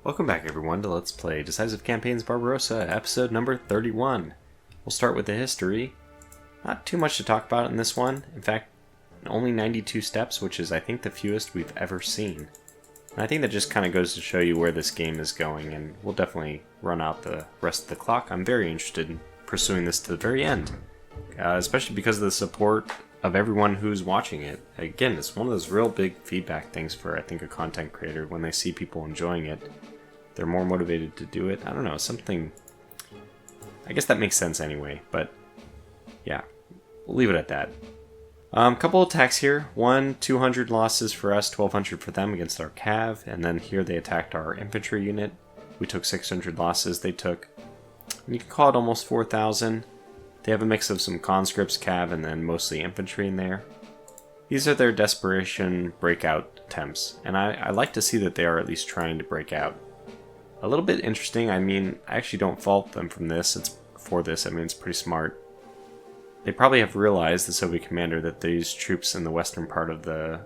Welcome back everyone to Let's Play Decisive Campaigns Barbarossa, episode number 31. We'll start with the history. Not too much to talk about in this one. In fact, only 92 steps, which is I think the fewest we've ever seen. And I think that just kind of goes to show you where this game is going, and we'll definitely run out the rest of the clock. I'm very interested in pursuing this to the very end, especially because of the support of everyone who's watching it. Again, it's one of those real big feedback things for, I think, a content creator. When they see people enjoying it, they're more motivated to do it. I don't know, something... I guess that makes sense anyway, but yeah, we'll leave it at that. Couple attacks here. 200 losses for us, 1200 for them against our cav, and then here they attacked our infantry unit. We took 600 losses, they took, you can call it almost 4,000. They have a mix of some conscripts, cav, and then mostly infantry in there. These are their desperation breakout attempts, and I like to see that they are at least trying to break out. A little bit interesting, I mean, I actually don't fault them from this. It's pretty smart. They probably have realized, the Soviet commander, that these troops in the western part of the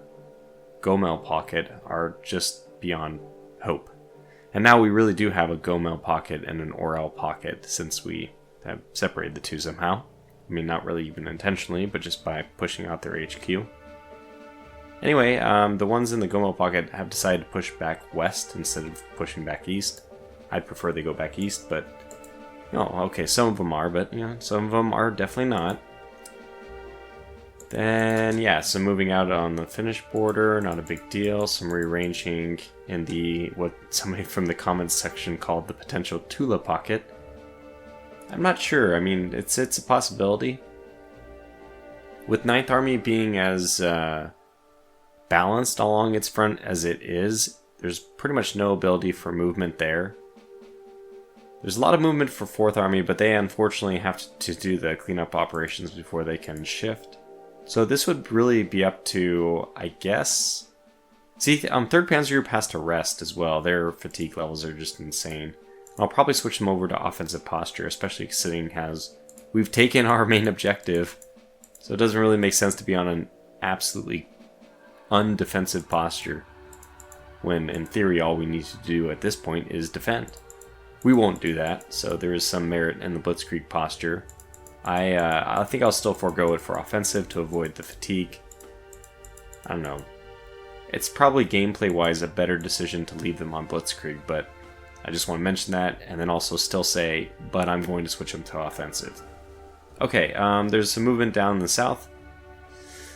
Gomel pocket are just beyond hope. And now we really do have a Gomel pocket and an Orel pocket, since we have separated the two somehow. I mean, not really even intentionally, but just by pushing out their HQ. Anyway, the ones in the Gomel pocket have decided to push back west instead of pushing back east. I'd prefer they go back east, but... Oh, okay, some of them are, but, you know, some of them are definitely not. Then, yeah, some moving out on the Finnish border, not a big deal. Some rearranging in the, what somebody from the comments section called the potential Tula pocket. I'm not sure, I mean, it's a possibility. With 9th Army being as balanced along its front as it is, there's pretty much no ability for movement there. There's a lot of movement for 4th Army, but they unfortunately have to do the cleanup operations before they can shift. So this would really be up to, I guess... See, 3rd Panzer Group has to rest as well. Their fatigue levels are just insane. I'll probably switch them over to offensive posture, especially considering we've taken our main objective. So it doesn't really make sense to be on an absolutely undefensive posture, when in theory all we need to do at this point is defend. We won't do that, so there is some merit in the blitzkrieg posture. I think I'll still forego it for offensive to avoid the fatigue. I don't know. It's probably gameplay-wise a better decision to leave them on blitzkrieg, but I just want to mention that, and then also still say, but I'm going to switch them to offensive. Okay, there's some movement down in the south.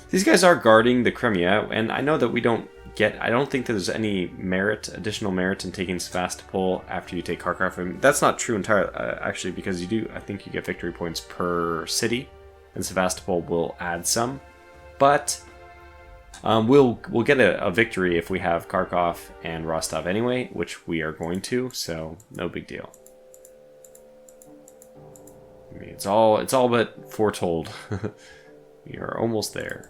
These guys are guarding the Crimea, and I know that we don't get... I don't think there's any additional merit in taking Sevastopol after you take Kharkov. I mean, that's not true entirely, actually, because I think you get victory points per city, and Sevastopol will add some. But we'll get a victory if we have Kharkov and Rostov anyway, which we are going to, so no big deal. I mean, it's all but foretold. We are almost there.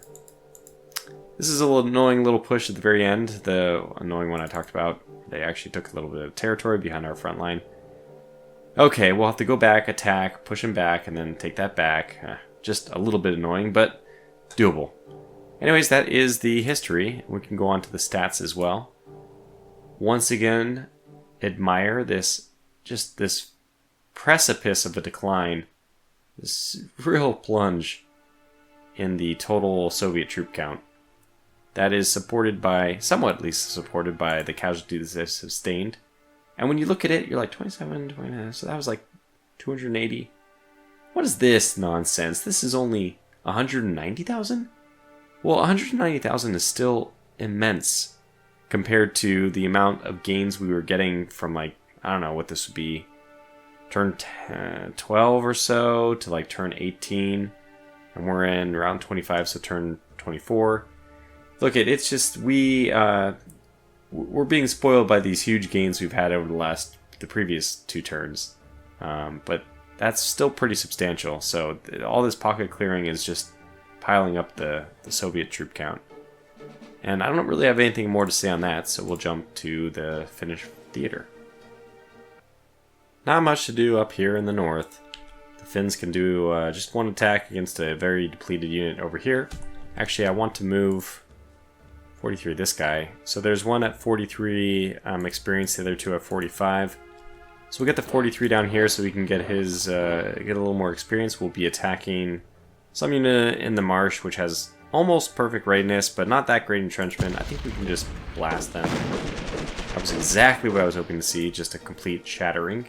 This is a little annoying little push at the very end, the annoying one I talked about. They actually took a little bit of territory behind our front line. Okay, we'll have to go back, attack, push them back, and then take that back. Just a little bit annoying, but doable. Anyways, that is the history. We can go on to the stats as well. Once again, admire this precipice of a decline. This real plunge in the total Soviet troop count. That is supported by, somewhat at least supported by, the casualties they've sustained. And when you look at it, you're like 27, 29, so that was like 280. What is this nonsense? This is only 190,000? Well, 190,000 is still immense compared to the amount of gains we were getting from, like, I don't know what this would be, turn 12 or so to like turn 18. And we're in round 25, so turn 24. Look, it's just, we're being spoiled by these huge gains we've had over the previous 2 turns. But that's still pretty substantial, so all this pocket clearing is just piling up the Soviet troop count. And I don't really have anything more to say on that, so we'll jump to the Finnish theater. Not much to do up here in the north. The Finns can do just one attack against a very depleted unit over here. Actually, I want to move 43, this guy. So there's one at 43 experience, the other two at 45. So we'll get the 43 down here so we can get his, get a little more experience. We'll be attacking some unit in the marsh, which has almost perfect readiness, but not that great entrenchment. I think we can just blast them. That was exactly what I was hoping to see, just a complete shattering.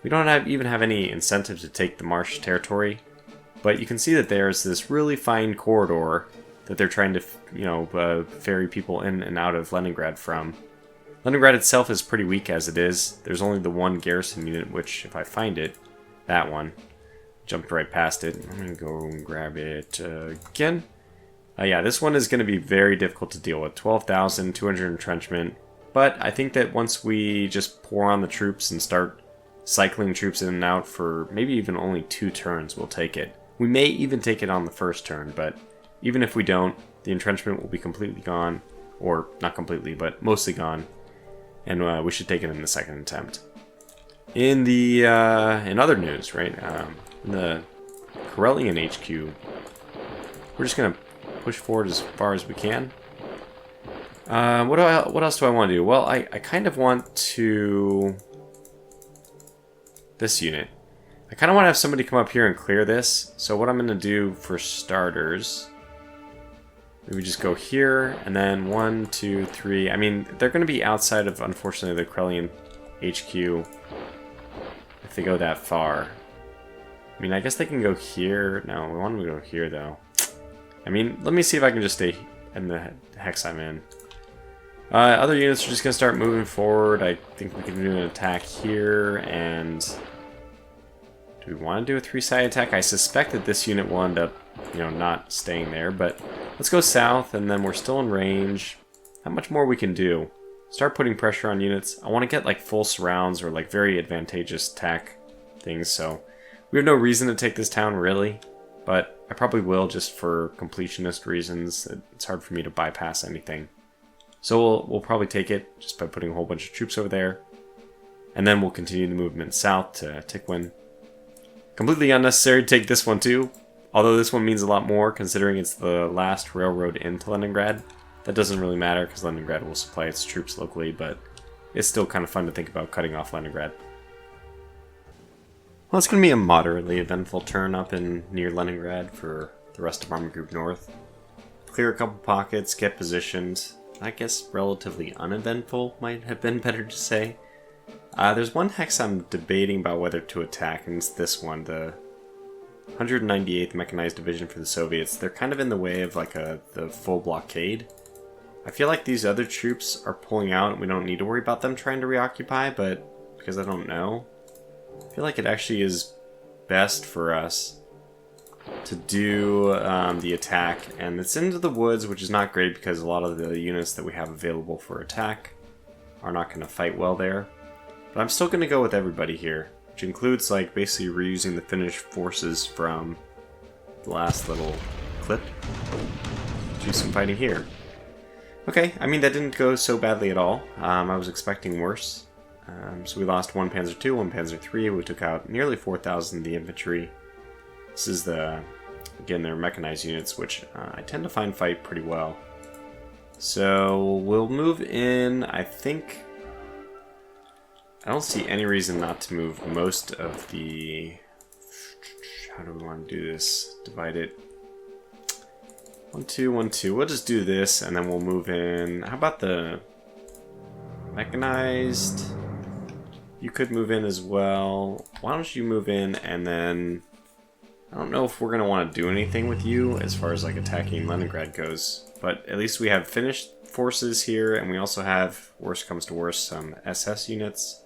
We don't even have any incentive to take the marsh territory, but you can see that there's this really fine corridor that they're trying to, you know, ferry people in and out of Leningrad from. Leningrad itself is pretty weak as it is. There's only the one garrison unit, which, if I find it, that one, jumped right past it. I'm going to go and grab it again. Yeah, this one is going to be very difficult to deal with. 12,200 entrenchment. But I think that once we just pour on the troops and start cycling troops in and out for maybe even only 2 turns, we'll take it. We may even take it on the first turn, but even if we don't, the entrenchment will be completely gone. Or, not completely, but mostly gone. And we should take it in the second attempt. In the, in other news, right, in the Karelian HQ, we're just going to push forward as far as we can. What else do I want to do? Well, I kind of want to... This unit. I kind of want to have somebody come up here and clear this. So what I'm going to do for starters... Maybe just go here, and then 1, 2, 3... I mean, they're going to be outside of, unfortunately, the Karelian HQ if they go that far. I mean, I guess they can go here. No, we want them to go here, though. I mean, let me see if I can just stay in the hex I'm in. Other units are just going to start moving forward. I think we can do an attack here, and... Do we want to do a 3-sided attack? I suspect that this unit will end up, you know, not staying there, but let's go south, and then we're still in range. How much more we can do? Start putting pressure on units. I want to get, like, full surrounds or, like, very advantageous attack things, so... We have no reason to take this town, really, but I probably will just for completionist reasons. It's hard for me to bypass anything. So we'll probably take it just by putting a whole bunch of troops over there. And then we'll continue the movement south to Tikwin. Completely unnecessary to take this one too, although this one means a lot more considering it's the last railroad into Leningrad. That doesn't really matter because Leningrad will supply its troops locally, but it's still kind of fun to think about cutting off Leningrad. Well, it's going to be a moderately eventful turn up in near Leningrad for the rest of Army Group North. Clear a couple pockets, get positioned. I guess relatively uneventful might have been better to say. There's one hex I'm debating about whether to attack, and it's this one, the 198th Mechanized Division for the Soviets. They're kind of in the way of like the full blockade. I feel like these other troops are pulling out and we don't need to worry about them trying to reoccupy, but because I don't know, I feel like it actually is best for us to do the attack, and it's into the woods, which is not great because a lot of the units that we have available for attack are not going to fight well there. But I'm still going to go with everybody here, which includes like basically reusing the Finnish forces from the last little clip. Do some fighting here. Okay, I mean that didn't go so badly at all. I was expecting worse. So we lost 1 Panzer II, 1 Panzer III. We took out nearly 4,000 of the infantry. This is the, again, they're mechanized units, which I tend to find fight pretty well. So we'll move in, I think... I don't see any reason not to move most of the... How do we want to do this? Divide it. 1, 2, 1, 2. We'll just do this, and then we'll move in... How about the mechanized? You could move in as well. Why don't you move in, and then... I don't know if we're going to want to do anything with you as far as like attacking Leningrad goes, but at least we have Finnish forces here, and we also have, worst comes to worst, some SS units.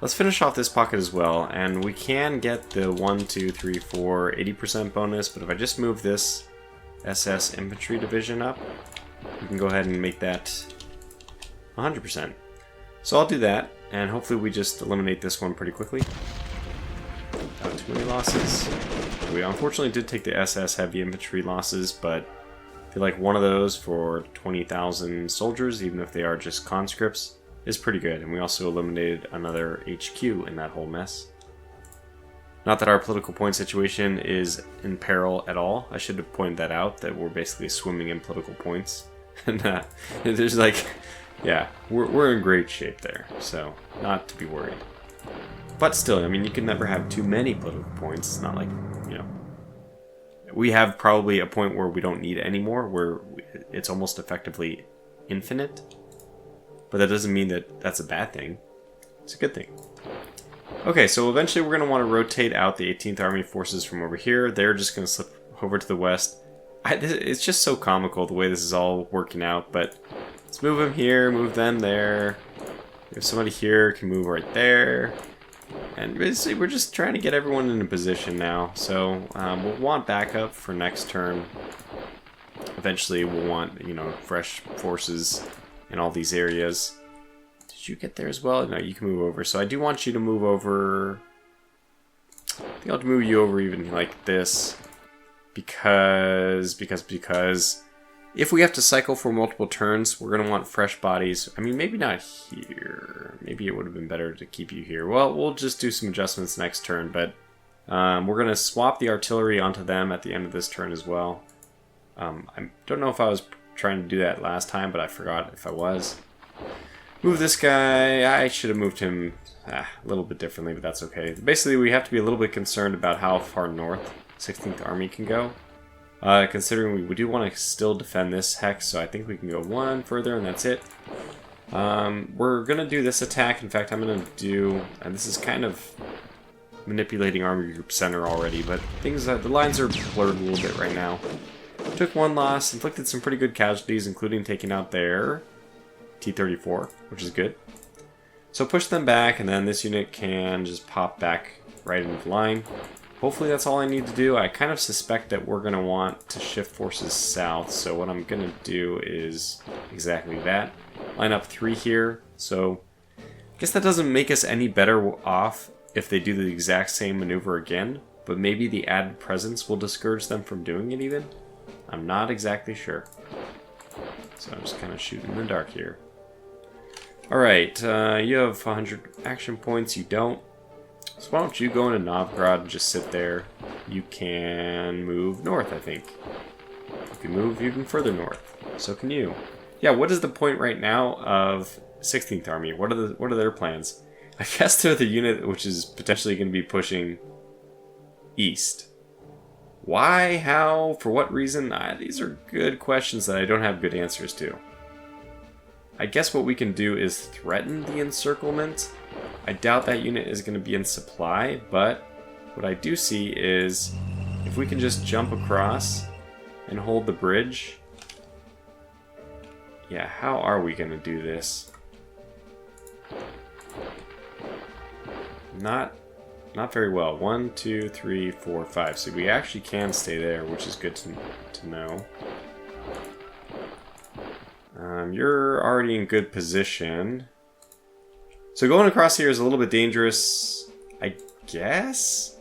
Let's finish off this pocket as well, and we can get the 1, 2, 3, 4, 80% bonus, but if I just move this SS infantry division up, we can go ahead and make that 100%. So I'll do that, and hopefully we just eliminate this one pretty quickly. Not too many losses. We unfortunately did take the SS heavy infantry losses, but I feel like one of those for 20,000 soldiers, even if they are just conscripts, is pretty good. And we also eliminated another HQ in that whole mess. Not that our political point situation is in peril at all. I should have pointed that out, that we're basically swimming in political points. And there's like, yeah, we're in great shape there, so not to be worried. But still, I mean, you can never have too many political points. It's not like, you know, we have probably a point where we don't need any more, where it's almost effectively infinite. But that doesn't mean that that's a bad thing. It's a good thing. Okay, so eventually we're going to want to rotate out the 18th Army forces from over here. They're just going to slip over to the west. It's just so comical the way this is all working out, but let's move them here, move them there. If somebody here can move right there. And basically we're just trying to get everyone in a position now. So we'll want backup for next turn. Eventually we'll want, you know, fresh forces in all these areas. Did you get there as well? No, you can move over. So I do want you to move over. I think I'll have to move you over even like this. Because if we have to cycle for multiple turns, we're going to want fresh bodies. I mean, maybe not here. Maybe it would have been better to keep you here. Well, we'll just do some adjustments next turn, but we're going to swap the artillery onto them at the end of this turn as well. I don't know if I was trying to do that last time, but I forgot if I was. Move this guy. I should have moved him a little bit differently, but that's okay. Basically, we have to be a little bit concerned about how far north 16th Army can go. Considering we do want to still defend this hex, so I think we can go one further and that's it. We're going to do this attack. In fact, I'm going to do... And this is kind of manipulating Army Group Center already, but things the lines are blurred a little bit right now. Took one loss, inflicted some pretty good casualties, including taking out their T-34, which is good. So push them back, and then this unit can just pop back right into the line. Hopefully that's all I need to do. I kind of suspect that we're going to want to shift forces south, so what I'm going to do is exactly that. Line up 3 here, so I guess that doesn't make us any better off if they do the exact same maneuver again, but maybe the added presence will discourage them from doing it even? I'm not exactly sure. So I'm just kind of shooting in the dark here. Alright, you have 100 action points, you don't. So why don't you go into Novgorod and just sit there. You can move north, I think. You can move even further north. So can you. Yeah, what is the point right now of 16th Army? What are their plans? I guess they're the unit which is potentially going to be pushing east. Why? How? For what reason? These are good questions that I don't have good answers to. I guess what we can do is threaten the encirclement. I doubt that unit is going to be in supply, but what I do see is if we can just jump across and hold the bridge. Yeah, how are we going to do this? Not very well. 1, 2, 3, 4, 5. So we actually can stay there, which is good to know. You're already in good position. So going across here is a little bit dangerous, I guess?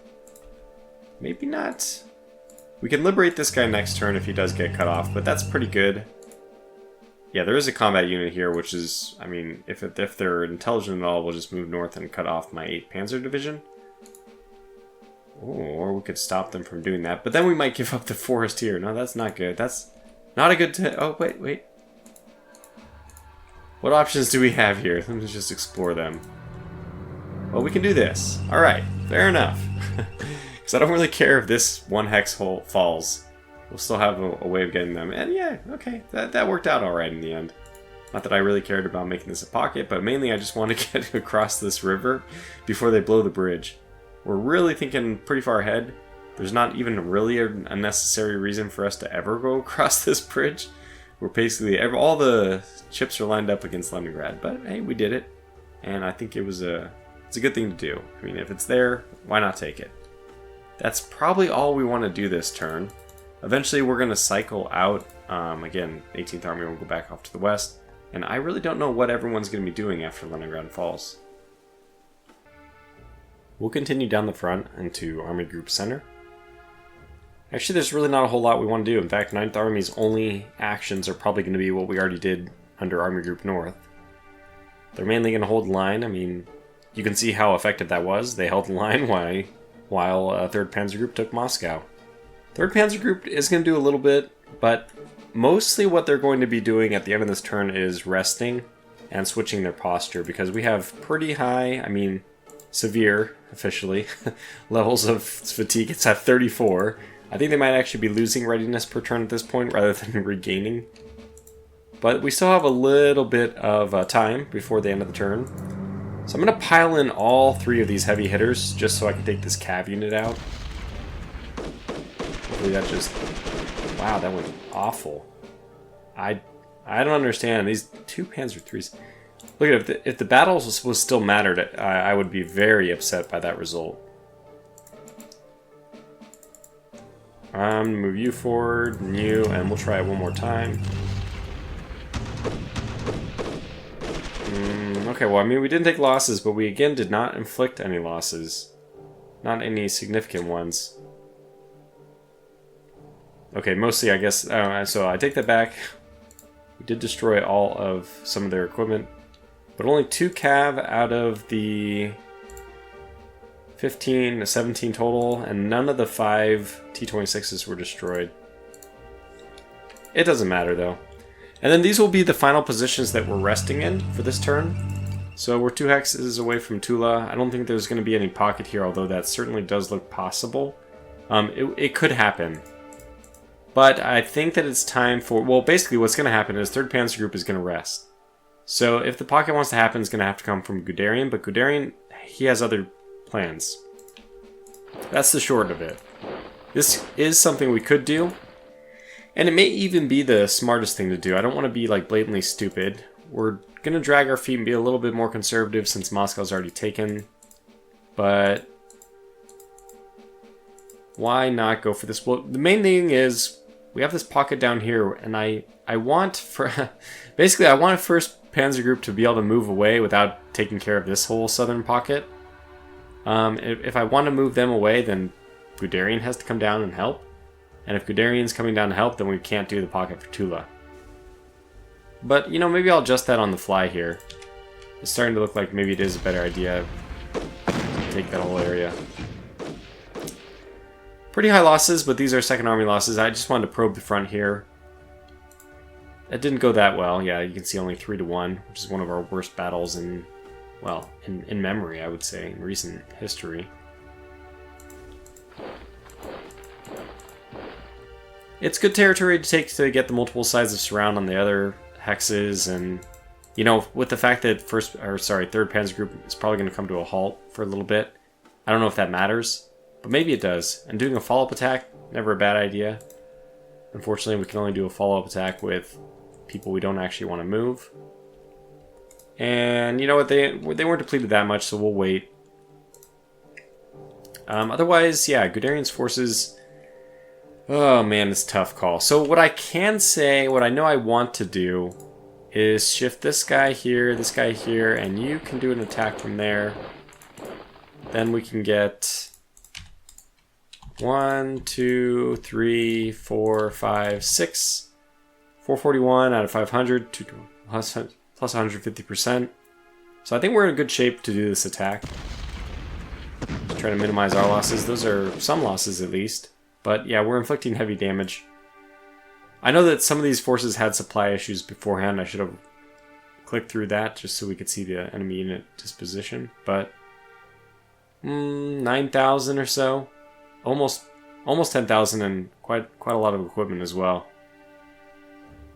Maybe not. We can liberate this guy next turn if he does get cut off, but that's pretty good. Yeah, there is a combat unit here, which is, I mean, if they're intelligent at all, we'll just move north and cut off my 8th Panzer Division. Or we could stop them from doing that, but then we might give up the forest here. No, that's not good. That's not a good... Oh, wait. What options do we have here? Let me just explore them. Well, we can do this. Alright, fair enough. Because I don't really care if this one hex hole falls. We'll still have a way of getting them. And yeah, okay, that worked out alright in the end. Not that I really cared about making this a pocket, but mainly I just want to get across this river before they blow the bridge. We're really thinking pretty far ahead. There's not even really a necessary reason for us to ever go across this bridge. We're basically, all the chips are lined up against Leningrad, but hey, we did it. And I think it's a good thing to do. I mean, if it's there, why not take it? That's probably all we want to do this turn. Eventually we're going to cycle out. Again, 18th Army will go back off to the west. And I really don't know what everyone's going to be doing after Leningrad falls. We'll continue down the front into Army Group Center. Actually, there's really not a whole lot we want to do. In fact, 9th Army's only actions are probably going to be what we already did under Army Group North. They're mainly going to hold the line. I mean, you can see how effective that was. They held the line while while 3rd Panzer Group took Moscow. 3rd Panzer Group is going to do a little bit, but mostly what they're going to be doing at the end of this turn is resting and switching their posture, because we have pretty high, I mean, severe, officially, levels of fatigue. It's at 34. I think they might actually be losing readiness per turn at this point rather than regaining. But we still have a little bit of time before the end of the turn. So I'm going to pile in all 3 of these heavy hitters just so I can take this cav unit out. Hopefully that just... Wow, that was awful. I don't understand. These 2 Panzer IIIs... Look at it, if the battles was still mattered, I would be very upset by that result. Move you forward, and you, and we'll try it one more time. Okay, well, I mean, we didn't take losses, but we again did not inflict any losses. Not any significant ones. Okay, mostly, I guess, so I take that back. We did destroy all of some of their equipment, but only 2 cav out of the 15 to 17 total, and none of the 5 T-26s were destroyed. It doesn't matter, though. And then these will be the final positions that we're resting in for this turn. So we're 2 hexes away from Tula. I don't think there's going to be any pocket here, although that certainly does look possible. It could happen. But I think that it's time for... Well, basically what's going to happen is 3rd Panzer Group is going to rest. So if the pocket wants to happen, it's going to have to come from Guderian. But Guderian, he has other plans. That's the short of it. This is something we could do. And it may even be the smartest thing to do. I don't want to be like blatantly stupid. We're going to drag our feet and be a little bit more conservative since Moscow's already taken. But why not go for this? Well, the main thing is we have this pocket down here, and I want for basically I want 1st Panzer Group to be able to move away without taking care of this whole southern pocket. If I want to move them away, then Guderian has to come down and help. And if Guderian's coming down to help, then we can't do the pocket for Tula. But, you know, maybe I'll adjust that on the fly here. It's starting to look like maybe it is a better idea to take that whole area. Pretty high losses, but these are 2nd Army losses. I just wanted to probe the front here. It didn't go that well. Yeah, you can see only 3-1, which is one of our worst battles in, well, in memory, I would say, in recent history. It's good territory to take to get the multiple sides of surround on the other hexes, and you know, with the fact that 3rd Panzer Group is probably going to come to a halt for a little bit, I don't know if that matters, but maybe it does. And doing a follow-up attack, never a bad idea. Unfortunately, we can only do a follow-up attack with people we don't actually want to move. And you know what, they weren't depleted that much, so we'll wait. Otherwise, yeah, Guderian's forces... Oh man, it's a tough call. So what I can say, what I know I want to do, is shift this guy here, and you can do an attack from there. Then we can get 1, 2, 3, 4, 5, 6. 441 out of 500, plus 150%. So I think we're in good shape to do this attack. Just try to minimize our losses. Those are some losses at least. But yeah, we're inflicting heavy damage. I know that some of these forces had supply issues beforehand. I should have clicked through that just so we could see the enemy unit disposition. But 9,000 or so, almost 10,000, and quite a lot of equipment as well.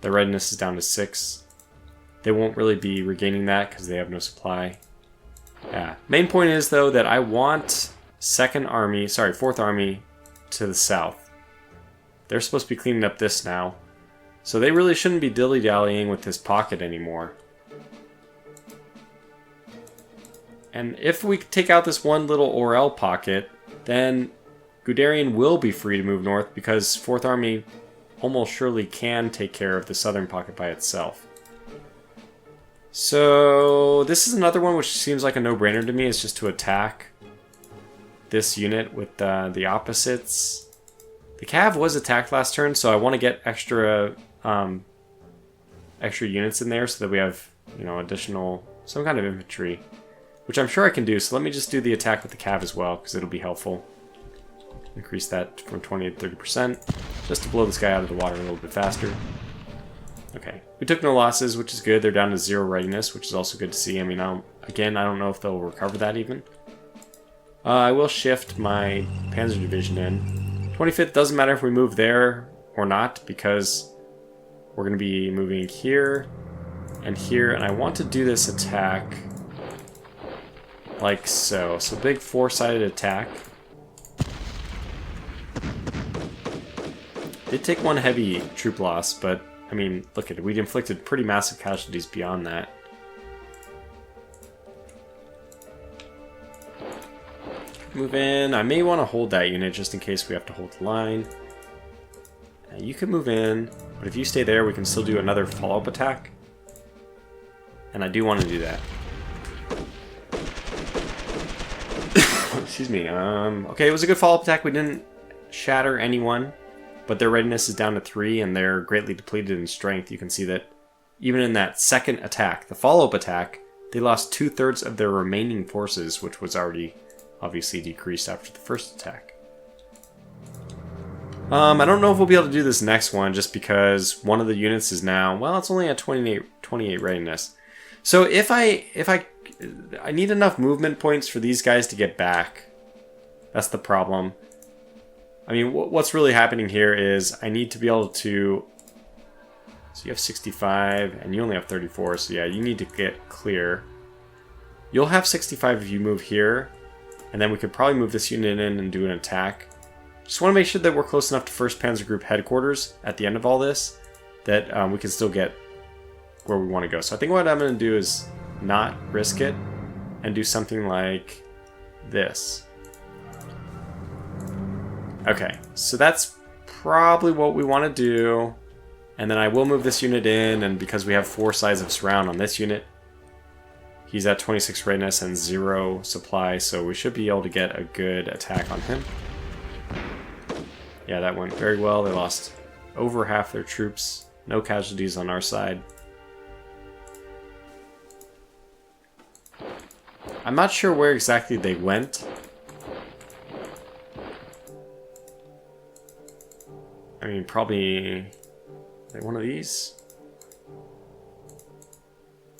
Their readiness is down to 6. They won't really be regaining that because they have no supply. Yeah. Main point is though that I want 4th Army to the south. They're supposed to be cleaning up this now. So they really shouldn't be dilly-dallying with this pocket anymore. And if we take out this one little Orel pocket, then Guderian will be free to move north because 4th Army almost surely can take care of the southern pocket by itself. So this is another one which seems like a no-brainer to me. It's just to attack this unit with the opposites. The Cav was attacked last turn, so I want to get extra units in there so that we have, you know, some kind of infantry, which I'm sure I can do. So let me just do the attack with the Cav as well, because it'll be helpful. Increase that from 20 to 30%, just to blow this guy out of the water a little bit faster. Okay, we took no losses, which is good. They're down to 0 readiness, which is also good to see. I mean, again, I don't know if they'll recover that even. I will shift my Panzer Division in. 25th doesn't matter if we move there or not, because we're going to be moving here and here, and I want to do this attack like so. So big 4-sided attack. Did take 1 heavy troop loss, but I mean, look at it. We'd inflicted pretty massive casualties beyond that. Move in. I may want to hold that unit just in case we have to hold the line. You can move in, but if you stay there, we can still do another follow-up attack. And I do want to do that. Excuse me. Okay, it was a good follow-up attack. We didn't shatter anyone. But their readiness is down to 3, and they're greatly depleted in strength. You can see that even in that second attack, the follow-up attack, they lost 2/3 of their remaining forces, which was already obviously decreased after the first attack. I don't know if we'll be able to do this next one, just because one of the units is now, well, it's only at 28 readiness. So if I need enough movement points for these guys to get back. That's the problem. I mean, what's really happening here is I need to be able to... So you have 65, and you only have 34, so yeah, you need to get clear. You'll have 65 if you move here, and then we could probably move this unit in and do an attack. Just want to make sure that we're close enough to 1st Panzer Group headquarters at the end of all this, that we can still get where we want to go. So I think what I'm going to do is not risk it, and do something like this. Okay, so that's probably what we want to do. And then I will move this unit in, and because we have 4 sides of surround on this unit, he's at 26 readiness and 0 supply, so we should be able to get a good attack on him. Yeah, that went very well. They lost over half their troops. No casualties on our side. I'm not sure where exactly they went. I mean, probably like one of these.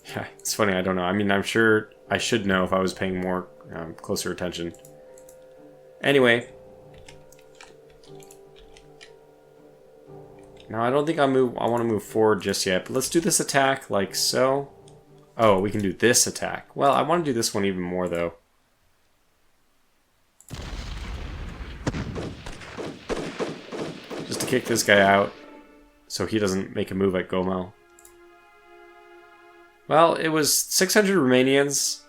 Yeah, it's funny, I don't know. I mean, I'm sure I should know if I was paying more closer attention. Anyway. Now, I don't think I want to move forward just yet, but let's do this attack like so. Oh, we can do this attack. Well, I want to do this one even more, though. Just to kick this guy out so he doesn't make a move at Gomel. Well, it was 600 Romanians,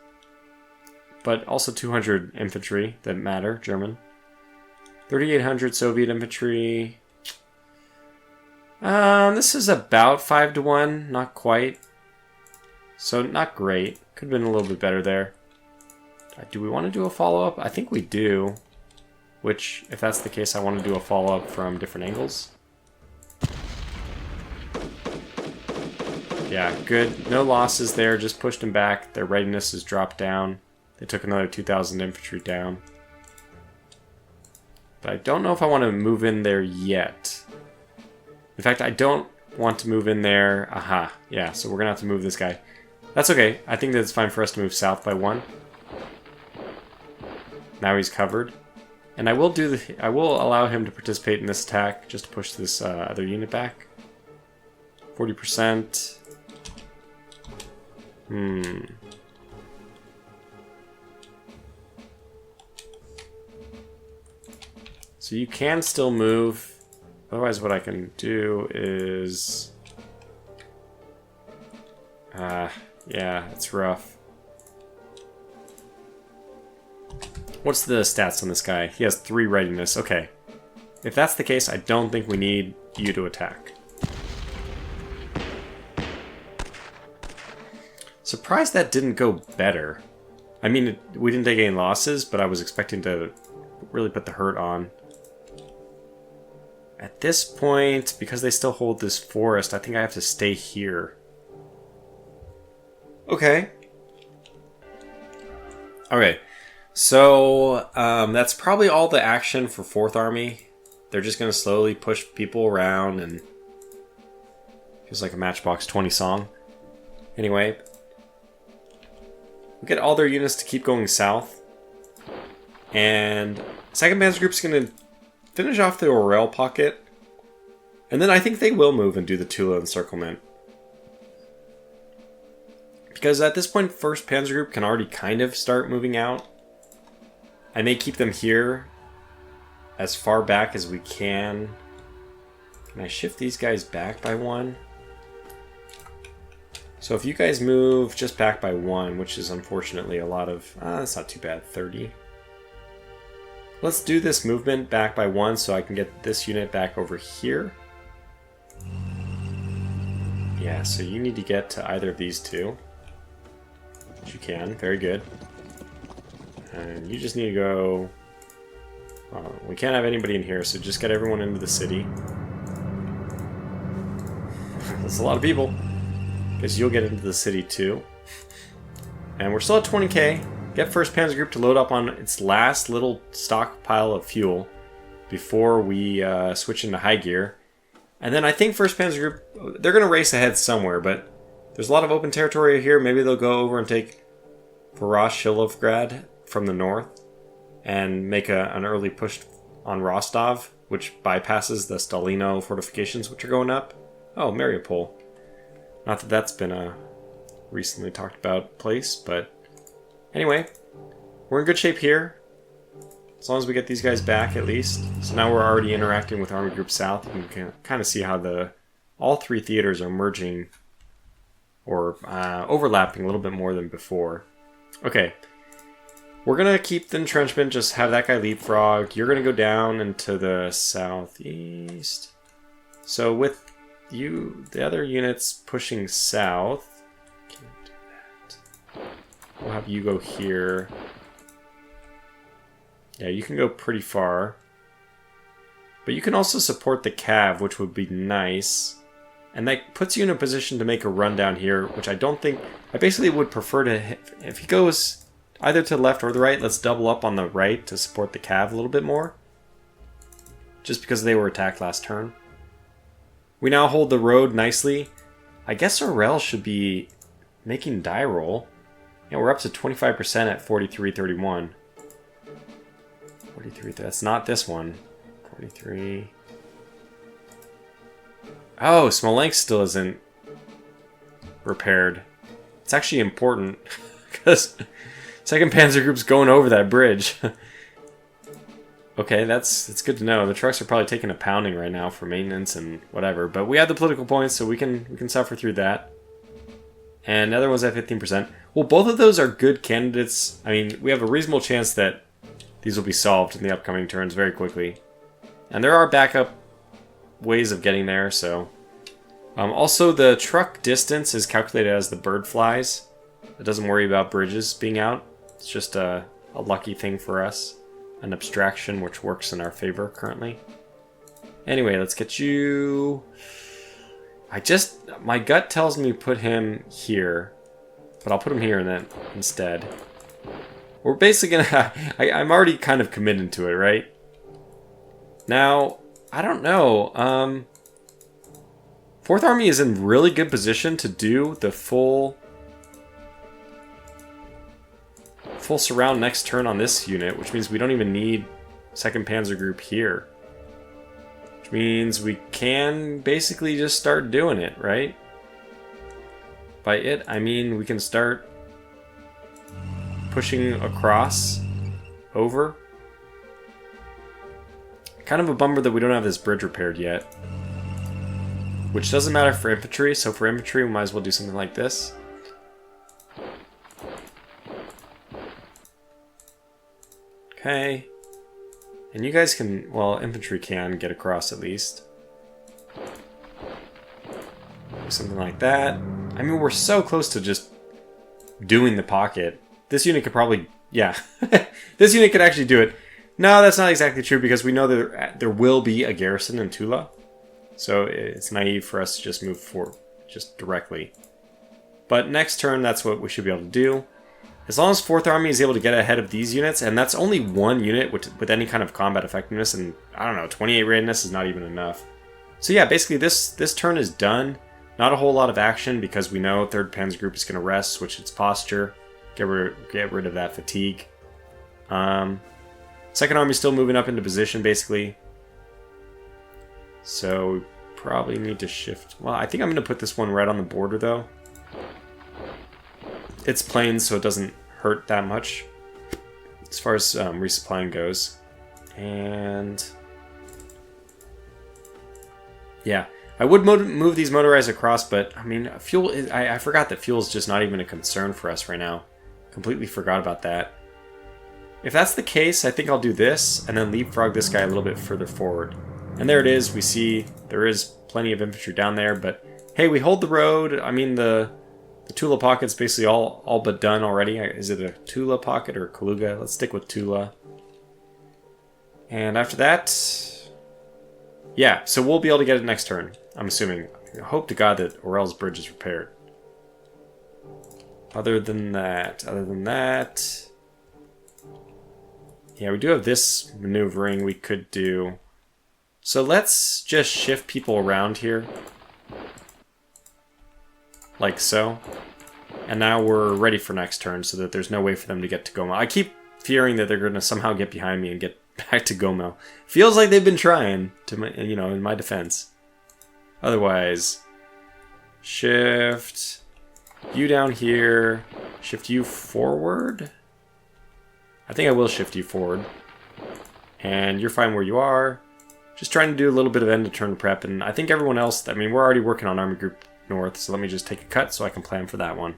but also 200 infantry that matter, German. 3,800 Soviet infantry. This is about 5-1, not quite. So not great. Could have been a little bit better there. Do we want to do a follow-up? I think we do. Which, if that's the case, I want to do a follow-up from different angles. Yeah, good. No losses there, just pushed them back. Their readiness has dropped down. They took another 2,000 infantry down. But I don't know if I want to move in there yet. In fact, I don't want to move in there. Aha, yeah, so we're going to have to move this guy. That's okay. I think that it's fine for us to move south by 1. Now he's covered. And I will allow him to participate in this attack, just to push this other unit back. 40%. So you can still move. Otherwise, what I can do is... yeah, it's rough. What's the stats on this guy? He has 3 readiness. Okay. If that's the case, I don't think we need you to attack. Surprised that didn't go better. I mean, we didn't take any losses, but I was expecting to really put the hurt on. At this point, because they still hold this forest, I think I have to stay here. Okay. Okay. So that's probably all the action for 4th Army. They're just going to slowly push people around and feels like a Matchbox 20 song. Anyway, we get all their units to keep going south. And 2nd Panzer Group's going to finish off the Orel pocket. And then I think they will move and do the Tula encirclement. Because at this point, 1st Panzer Group can already kind of start moving out. I may keep them here as far back as we can. Can I shift these guys back by 1? So if you guys move just back by 1, which is unfortunately a lot of... that's not too bad, 30. Let's do this movement back by 1 so I can get this unit back over here. Yeah, so you need to get to either of these two. Which you can, very good. And you just need to go... we can't have anybody in here, so just get everyone into the city. That's a lot of people. Because you'll get into the city too. And we're still at 20k. Get 1st Panzer Group to load up on its last little stockpile of fuel before we switch into high gear. And then I think 1st Panzer Group, they're going to race ahead somewhere, but there's a lot of open territory here. Maybe they'll go over and take Voroshilovgrad from the north and make an early push on Rostov, which bypasses the Stalino fortifications, which are going up. Oh, Mariupol. Not that that's been a recently talked about place, but anyway, we're in good shape here. As long as we get these guys back, at least. So now we're already interacting with Army Group South. You can kind of see how all 3 theaters are merging or overlapping a little bit more than before. Okay. We're going to keep the entrenchment, just have that guy leapfrog. You're going to go down into the southeast. So with the other units pushing south, can't do that. We'll have you go here. Yeah, you can go pretty far. But you can also support the Cav, which would be nice. And that puts you in a position to make a run down here, which I don't think... I basically would prefer to... If he goes either to the left or the right, let's double up on the right to support the Cav a little bit more. Just because they were attacked last turn. We now hold the road nicely. I guess Orel should be making die roll. Yeah, we're up to 25% at 43.31. 43, that's not this one. 43. Oh, Smolensk still isn't repaired. It's actually important because 2nd Panzer Group's going over that bridge. Okay, it's good to know. The trucks are probably taking a pounding right now for maintenance and whatever, but we have the political points, so we can suffer through that. And the other one's at 15%. Well, both of those are good candidates. I mean, we have a reasonable chance that these will be solved in the upcoming turns very quickly. And there are backup ways of getting there, so... also, the truck distance is calculated as the bird flies. It doesn't worry about bridges being out. It's just a lucky thing for us. An abstraction which works in our favor currently. Anyway, let's get you... My gut tells me put him here. But I'll put him here then instead. We're basically gonna... I'm already kind of committed to it, right? Now, I don't know. 4th Army is in really good position to do the full surround next turn on this unit, which means we don't even need 2nd Panzer Group here. Which means we can basically just start doing it, right? By it, I mean we can start pushing across, over. Kind of a bummer that we don't have this bridge repaired yet. Which doesn't matter for infantry, so for infantry we might as well do something like this. Okay. And you guys can, well, infantry can get across at least. Do something like that. I mean, we're so close to just doing the pocket. This unit could probably, yeah. This unit could actually do it. No, that's not exactly true because we know that there will be a garrison in Tula. So it's naive for us to just move forward just directly. But next turn, that's what we should be able to do. As long as 4th Army is able to get ahead of these units, and that's only one unit with any kind of combat effectiveness, and I don't know, 28 readiness is not even enough. So yeah, basically this turn is done. Not a whole lot of action because we know 3rd Panzer Group is going to rest, switch its posture, get rid of that fatigue. 2nd Army still moving up into position basically. So we probably need to shift. Well, I think I'm going to put this one right on the border though. It's plain, so it doesn't hurt that much as far as resupplying goes. And yeah, I would move these motorized across, but I mean, fuel is, I forgot that fuel is just not even a concern for us right now. Completely forgot about that. If that's the case, I think I'll do this and then leapfrog this guy a little bit further forward. And there it is. We see there is plenty of infantry down there, but hey, we hold the road. I mean, the Tula pocket's basically all but done already. Is it a Tula pocket or a Kaluga? Let's stick with Tula. And after that, yeah, so we'll be able to get it next turn, I'm assuming. I hope to God that Orel's bridge is repaired. Other than that, yeah, we do have this maneuvering we could do. So let's just shift people around here. Like so. And now we're ready for next turn so that there's no way for them to get to Gomel. I keep fearing that they're going to somehow get behind me and get back to Gomel. Feels like they've been trying, you know, in my defense. Otherwise, shift you down here, shift you forward. I think I will shift you forward. And you're fine where you are. Just trying to do a little bit of end of turn prep, and I think everyone else, I mean, we're already working on Army Group North, so let me just take a cut so I can plan for that one.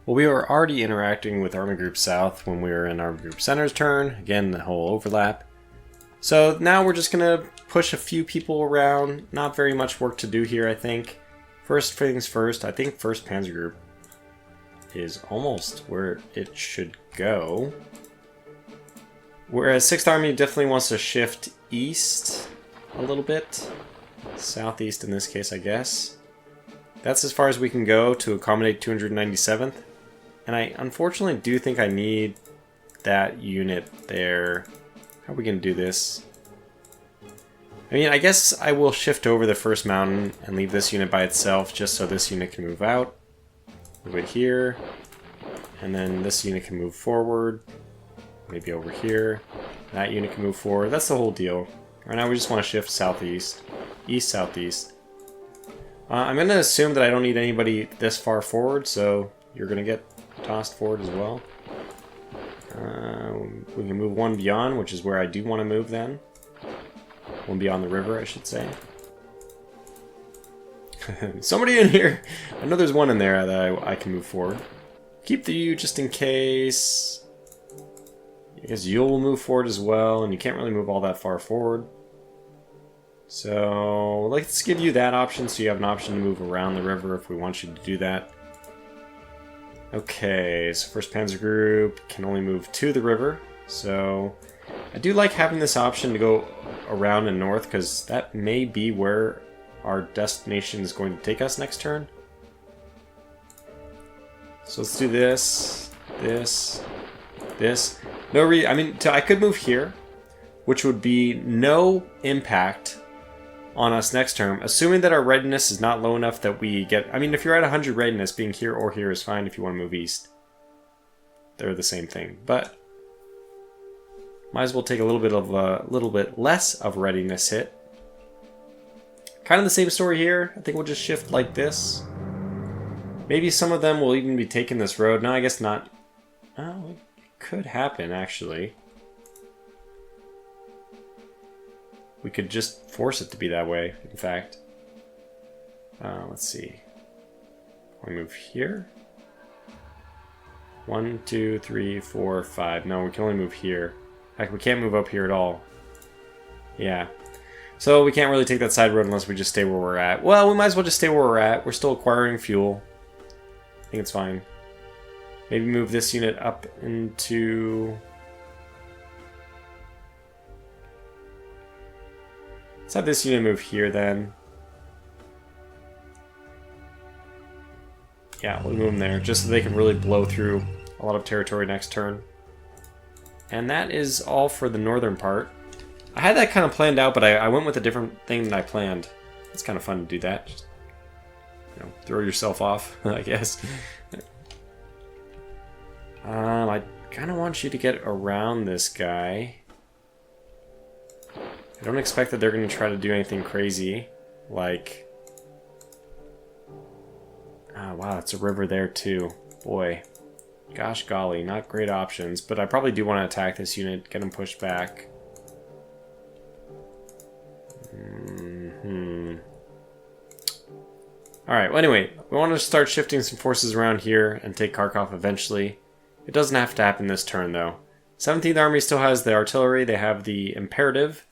Well, we were already interacting with Army Group South when we were in Army Group Center's turn. Again, the whole overlap. So now we're just going to push a few people around. Not very much work to do here, I think. First things first, I think 1st Panzer Group is almost where it should go. Whereas 6th Army definitely wants to shift east a little bit. Southeast in this case, I guess. That's as far as we can go to accommodate 297th. And I unfortunately do think I need that unit there. How are we going to do this? I mean, I guess I will shift over the 1st mountain and leave this unit by itself just so this unit can move out. Move it here. And then this unit can move forward. Maybe over here. That unit can move forward. That's the whole deal. Right now we just want to shift southeast. East-southeast. I'm going to assume that I don't need anybody this far forward, so you're going to get tossed forward as well. We can move one beyond, which is where I do want to move then. One beyond the river, I should say. Somebody in here! I know there's one in there that I can move forward. Keep the U just in case. I guess you'll move forward as well, and you can't really move all that far forward. So let's give you that option so you have an option to move around the river if we want you to do that. Okay, so 1st Panzer Group can only move to the river. So I do like having this option to go around and north because that may be where our destination is going to take us next turn. So let's do this, this. I mean, I could move here, which would be no impact on us next turn, assuming that our readiness is not low enough that we get... I mean, if you're at 100 readiness, being here or here is fine if you want to move east. They're the same thing, but might as well take a little bit less of readiness hit. Kind of the same story here. I think we'll just shift like this. Maybe some of them will even be taking this road. No, I guess not. Oh, it could happen, actually. We could just force it to be that way, in fact. Let's see. We move here. 1, 2, 3, 4, 5. No, we can only move here. Heck, we can't move up here at all. Yeah. So we can't really take that side road unless we just stay where we're at. Well, we might as well just stay where we're at. We're still acquiring fuel. I think it's fine. Maybe move this unit up into... Let's have this unit move here then. Yeah, we'll move them there, just so they can really blow through a lot of territory next turn. And that is all for the northern part. I had that kind of planned out, but I went with a different thing than I planned. It's kind of fun to do that. Just, you know, throw yourself off, I guess. I kind of want you to get around this guy. I don't expect that they're going to try to do anything crazy, like... Oh, wow, it's a river there too. Boy. Gosh golly, not great options, but I probably do want to attack this unit, get him pushed back. Alright, well anyway, we want to start shifting some forces around here and take Kharkov eventually. It doesn't have to happen this turn though. 17th Army still has the artillery, they have the imperative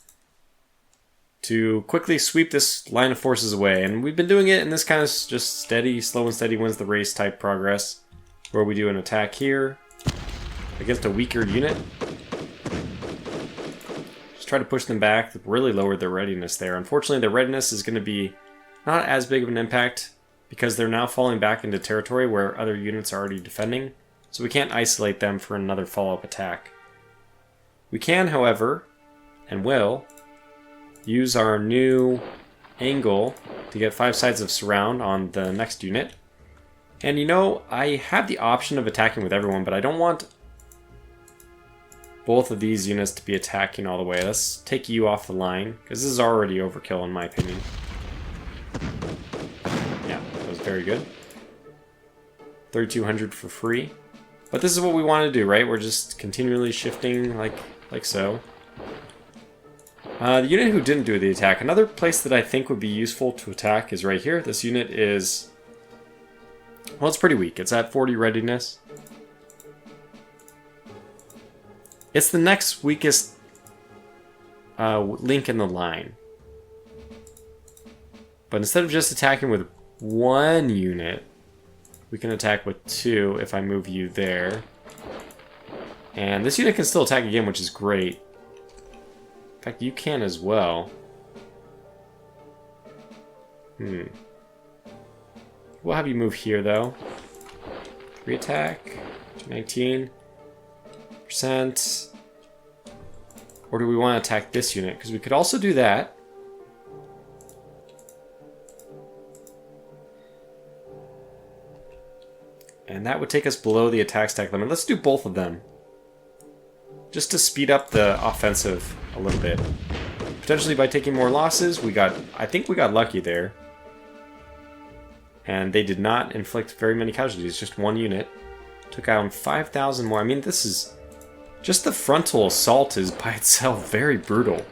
to quickly sweep this line of forces away, and we've been doing it in this kind of just steady, slow and steady wins the race type progress, where we do an attack here against a weaker unit. Just try to push them back, really lower their readiness there. Unfortunately, their readiness is going to be not as big of an impact because they're now falling back into territory where other units are already defending, so we can't isolate them for another follow-up attack. We can, however, and will, use our new angle to get 5 sides of surround on the next unit. And you know, I have the option of attacking with everyone, but I don't want both of these units to be attacking all the way. Let's take you off the line, because this is already overkill in my opinion. Yeah, that was very good. 3,200 for free. But this is what we want to do, right? We're just continually shifting like so. The unit who didn't do the attack, another place that I think would be useful to attack is right here. This unit is, well, it's pretty weak. It's at 40 readiness. It's the next weakest link in the line. But instead of just attacking with one unit, we can attack with 2 if I move you there. And this unit can still attack again, which is great. In fact, you can as well. We'll have you move here, though. 3 attack, 19%. Or do we want to attack this unit? Because we could also do that. And that would take us below the attack stack limit. Let's do both of them, just to speed up the offensive a little bit. Potentially by taking more losses, I think we got lucky there. And they did not inflict very many casualties, just 1 unit. Took out 5,000 more. I mean, this is... just the frontal assault is by itself very brutal.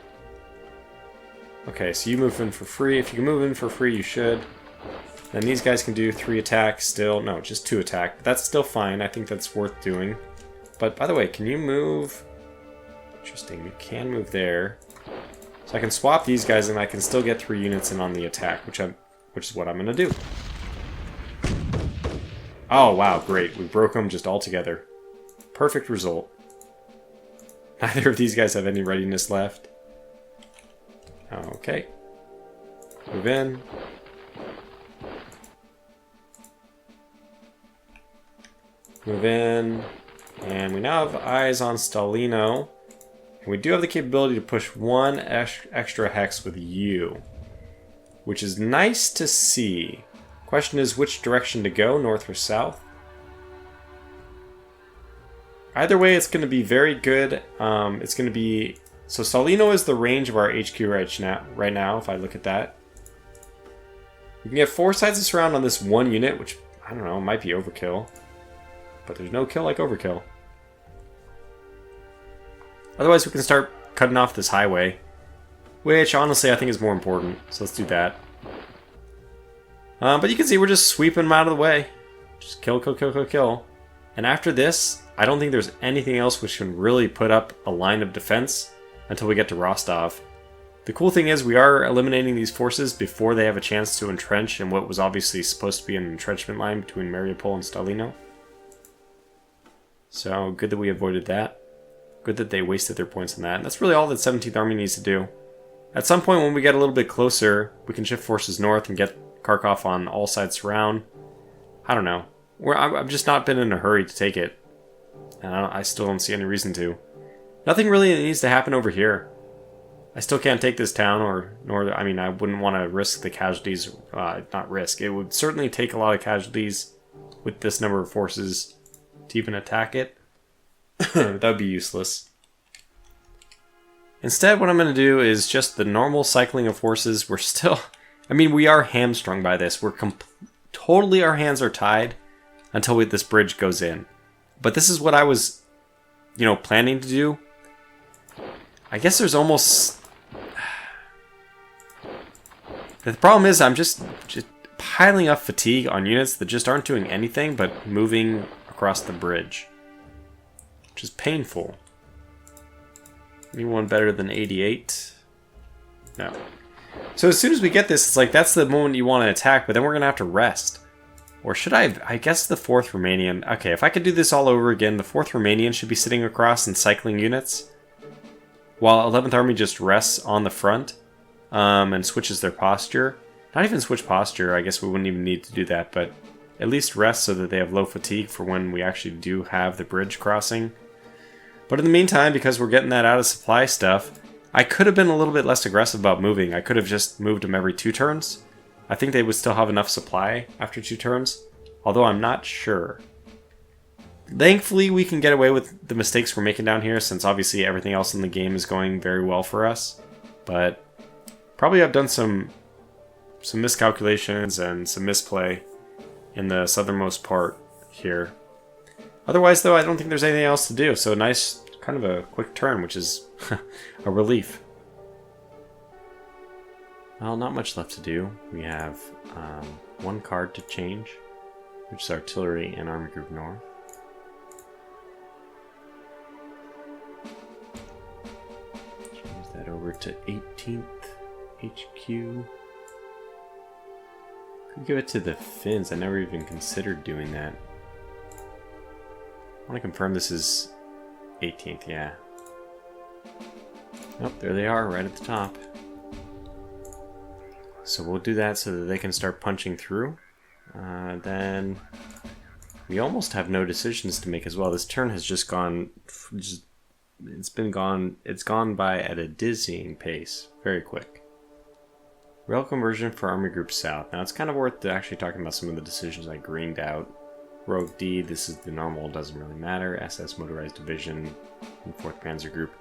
Okay, so you move in for free. If you can move in for free, you should. Then these guys can do 3 attacks still. No, just 2 attack. But that's still fine. I think that's worth doing. But by the way, can you move... Interesting, you can move there. So I can swap these guys and I can still get 3 units in on the attack, which is what I'm going to do. Oh, wow, great. We broke them just all together. Perfect result. Neither of these guys have any readiness left. Okay. Move in. Move in. And we now have eyes on Stalino. And we do have the capability to push 1 extra hex with you, which is nice to see. Question is which direction to go, north or south? Either way, it's going to be very good. It's going to be... So Stalino is the range of our HQ right now, if I look at that. We can get 4 sides of surround on this 1 unit, which, I don't know, might be overkill. But there's no kill like overkill. Otherwise, we can start cutting off this highway, which honestly I think is more important. So let's do that. But you can see we're just sweeping them out of the way. Just kill, kill, kill, kill, kill. And after this, I don't think there's anything else which can really put up a line of defense until we get to Rostov. The cool thing is we are eliminating these forces before they have a chance to entrench in what was obviously supposed to be an entrenchment line between Mariupol and Stalino. So good that we avoided that. Good that they wasted their points on that. And that's really all that 17th Army needs to do. At some point when we get a little bit closer, we can shift forces north and get Kharkov on all sides surround. I don't know. I've just not been in a hurry to take it. And I still don't see any reason to. Nothing really needs to happen over here. I still can't take this town, I mean, I wouldn't want to risk the casualties. Not risk. It would certainly take a lot of casualties with this number of forces to even attack it. That would be useless. Instead, what I'm going to do is just the normal cycling of forces. We're still... I mean, we are hamstrung by this. We're totally... Our hands are tied until this bridge goes in. But this is what I was, planning to do. I guess there's almost... The problem is I'm just piling up fatigue on units that just aren't doing anything but moving across the bridge. Which is painful. Anyone better than 88? No. So as soon as we get this, it's like that's the moment you want to attack, but then we're going to have to rest. Or should I guess the 4th Romanian. Okay, if I could do this all over again, the 4th Romanian should be sitting across and cycling units. While 11th Army just rests on the front and switches their posture. Not even switch posture, I guess we wouldn't even need to do that, but at least rest so that they have low fatigue for when we actually do have the bridge crossing. But in the meantime, because we're getting that out of supply stuff, I could have been a little bit less aggressive about moving. I could have just moved them every 2 turns. I think they would still have enough supply after 2 turns, although I'm not sure. Thankfully, we can get away with the mistakes we're making down here, since obviously everything else in the game is going very well for us. But probably I've done some miscalculations and some misplay in the southernmost part here. Otherwise, though, I don't think there's anything else to do. So nice, kind of a quick turn, which is a relief. Well, not much left to do. We have 1 card to change, which is Artillery and Army Group North. Change that over to 18th HQ. Could give it to the Finns. I never even considered doing that. I want to confirm this is 18th, yeah. Oh, there they are, right at the top. So we'll do that so that they can start punching through. Then we almost have no decisions to make as well. This turn has just gone, it's gone by at a dizzying pace, very quick. Rail conversion for Army Group South. Now it's kind of worth actually talking about some of the decisions I greened out. Rogue D, this is the normal, doesn't really matter. SS Motorized Division and 4th Panzer Group.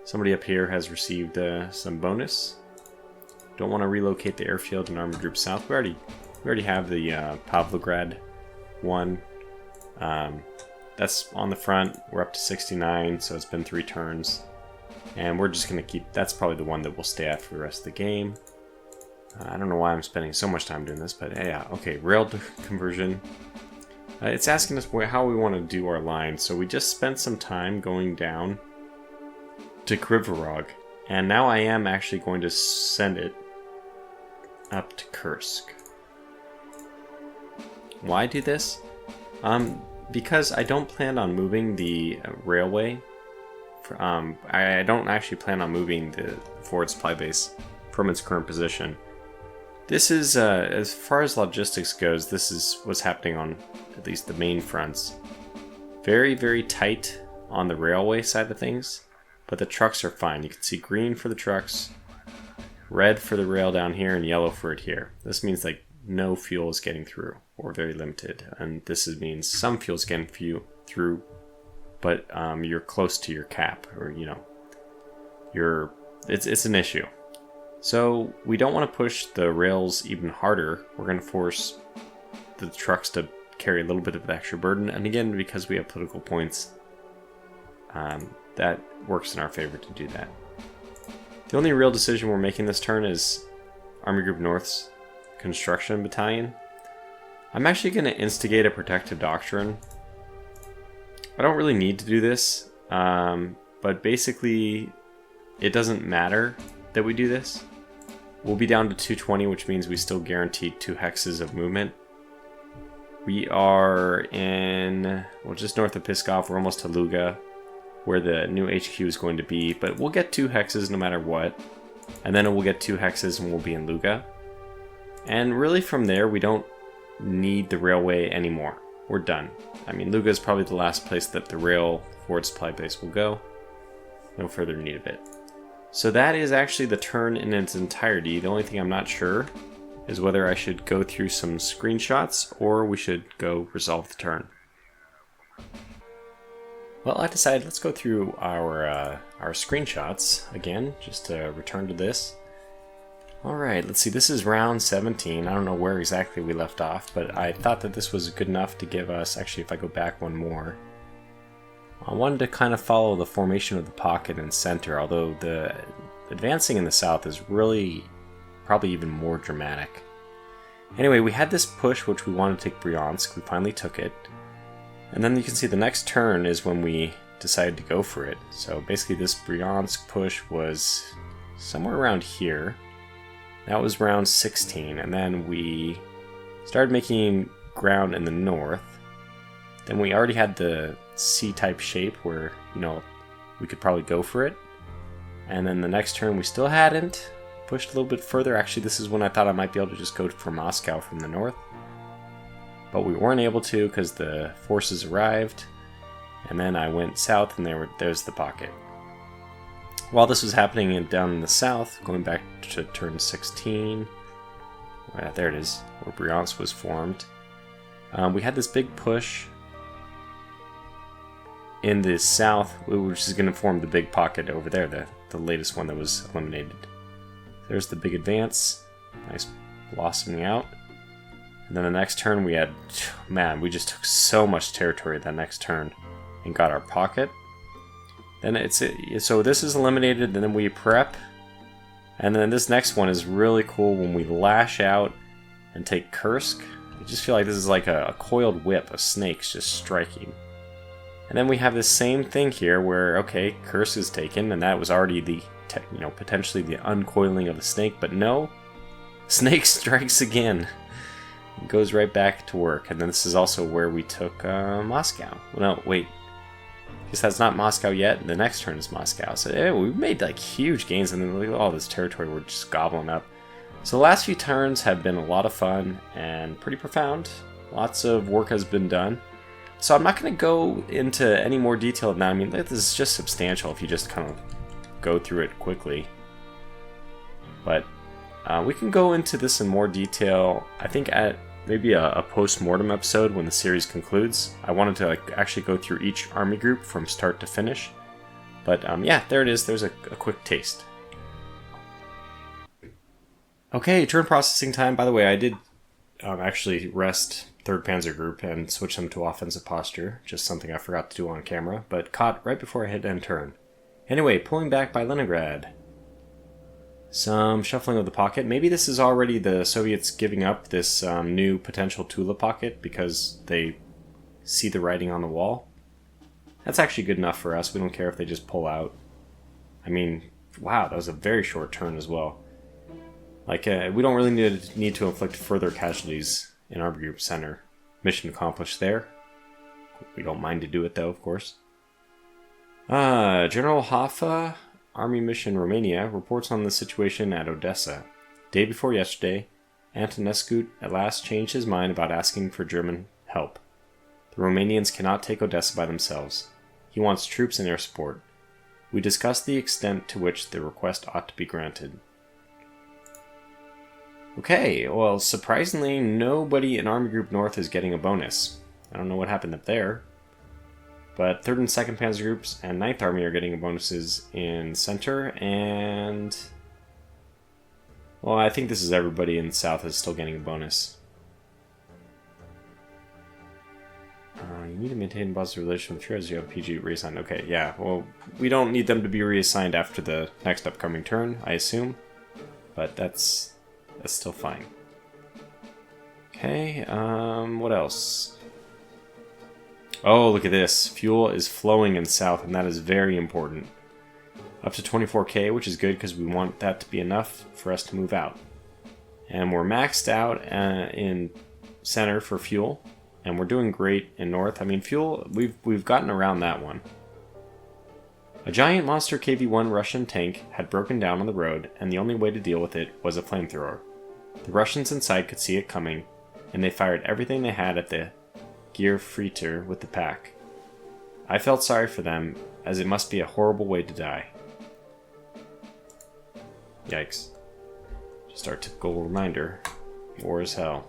Somebody up here has received some bonus. Don't want to relocate the airfield in Army Group South. We already have the Pavlograd one. That's on the front. We're up to 69, so it's been 3 turns. And we're just going to keep... That's probably the one that we'll stay at for the rest of the game. I don't know why I'm spending so much time doing this, but yeah, okay, rail conversion. It's asking us how we want to do our line, so we just spent some time going down to Krivorog, and now I am actually going to send it up to Kursk. Why do this? Because I don't plan on moving the railway. I don't actually plan on moving the forward supply base from its current position. This is, as far as logistics goes, this is what's happening on at least the main fronts. Very, very tight on the railway side of things, but the trucks are fine. You can see green for the trucks, red for the rail down here, and yellow for it here. This means like no fuel is getting through, or very limited, and this means some fuel is getting through, but you're close to your cap, or it's an issue. So we don't want to push the rails even harder. We're going to force the trucks to carry a little bit of extra burden. And again, because we have political points, that works in our favor to do that. The only real decision we're making this turn is Army Group North's construction battalion. I'm actually going to instigate a protective doctrine. I don't really need to do this, but basically it doesn't matter that we do this. We'll be down to 220, which means we still guaranteed 2 hexes of movement. We are in, well, just north of Pskov. We're almost to Luga, where the new HQ is going to be, but we'll get 2 hexes no matter what. And then we'll get 2 hexes and we'll be in Luga. And really from there, we don't need the railway anymore. We're done. I mean, Luga is probably the last place that the rail forward supply base will go. No further need of it. So that is actually the turn in its entirety. The only thing I'm not sure is whether I should go through some screenshots or we should go resolve the turn. Well, I decided let's go through our screenshots again, just to return to this. Alright, let's see, this is round 17. I don't know where exactly we left off, but I thought that this was good enough to give us, actually if I go back one more, I wanted to kind of follow the formation of the pocket and center, although the advancing in the south is really probably even more dramatic. Anyway, we had this push which we wanted to take Bryansk, we finally took it. And then you can see the next turn is when we decided to go for it. So basically this Bryansk push was somewhere around here. That was round 16, and then we started making ground in the north. Then we already had the C-type shape where, you know, we could probably go for it. And then the next turn we still hadn't. Pushed a little bit further. Actually, this is when I thought I might be able to just go for Moscow from the north. But we weren't able to because the forces arrived. And then I went south and there's the pocket. While this was happening down in the south, going back to turn 16, there it is, where Bryansk was formed, we had this big push in the south, which is going to form the big pocket over there, the latest one that was eliminated. There's the big advance, nice blossoming out. And then the next turn we had, man, we just took so much territory that next turn and got our pocket. Then so this is eliminated, and then we prep. And then this next one is really cool when we lash out and take Kursk. I just feel like this is like a coiled whip of snakes just striking. And then we have this same thing here where, okay, Kursk is taken, and that was already the, potentially the uncoiling of the snake, but no, snake strikes again. It goes right back to work. And then this is also where we took Moscow. Well, no, wait. Because that's not Moscow yet. The next turn is Moscow. So we made like huge gains, and then look at all this territory we're just gobbling up. So the last few turns have been a lot of fun and pretty profound. Lots of work has been done. So I'm not going to go into any more detail than that. I mean, this is just substantial if you just kind of go through it quickly. But we can go into this in more detail, I think, at maybe a post-mortem episode when the series concludes. I wanted to actually go through each army group from start to finish. But yeah, there it is. There's a quick taste. Okay, turn processing time. By the way, I did actually rest 3rd Panzer Group and switch them to offensive posture. Just something I forgot to do on camera, but caught right before I hit end turn. Anyway, pulling back by Leningrad. Some shuffling of the pocket. Maybe this is already the Soviets giving up this new potential Tula pocket because they see the writing on the wall. That's actually good enough for us. We don't care if they just pull out. I mean, wow, that was a very short turn as well. Like, we don't really need to inflict further casualties in Army Group Center. Mission accomplished there. We don't mind to do it though, of course. General Hoffa, Army Mission Romania, reports on the situation at Odessa. Day before yesterday, Antonescu at last changed his mind about asking for German help. The Romanians cannot take Odessa by themselves. He wants troops and air support. We discussed the extent to which the request ought to be granted. Okay, well, surprisingly, nobody in Army Group North is getting a bonus. I don't know what happened up there. But 3rd and 2nd Panzer Groups and 9th Army are getting bonuses in center, and... well, I think this is everybody in the south is still getting a bonus. You need to maintain a positive relation with heroes you have PG reassigned. Okay, yeah, well, we don't need them to be reassigned after the next upcoming turn, I assume. But that's still fine. Okay, what else? Oh, look at this. Fuel is flowing in south, and that is very important. Up to 24k, which is good because we want that to be enough for us to move out. And we're maxed out in center for fuel, and we're doing great in north. I mean, fuel, we've gotten around that one. A giant monster KV-1 Russian tank had broken down on the road, and the only way to deal with it was a flamethrower. The Russians inside could see it coming, and they fired everything they had at the Gearfrieder with the pack. I felt sorry for them, as it must be a horrible way to die. Yikes. Just our typical reminder. War is hell.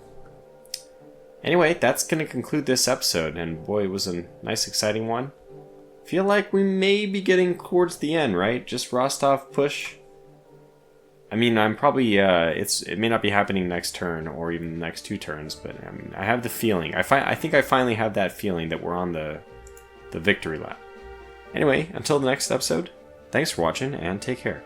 Anyway, that's going to conclude this episode, and boy, it was a nice, exciting one. Feel like we may be getting towards the end, right? Just Rostov push. I mean, I'm probably, it may not be happening next turn, or even the next 2 turns, but I mean, I have the feeling. I think I finally have that feeling that we're on the victory lap. Anyway, until the next episode, thanks for watching, and take care.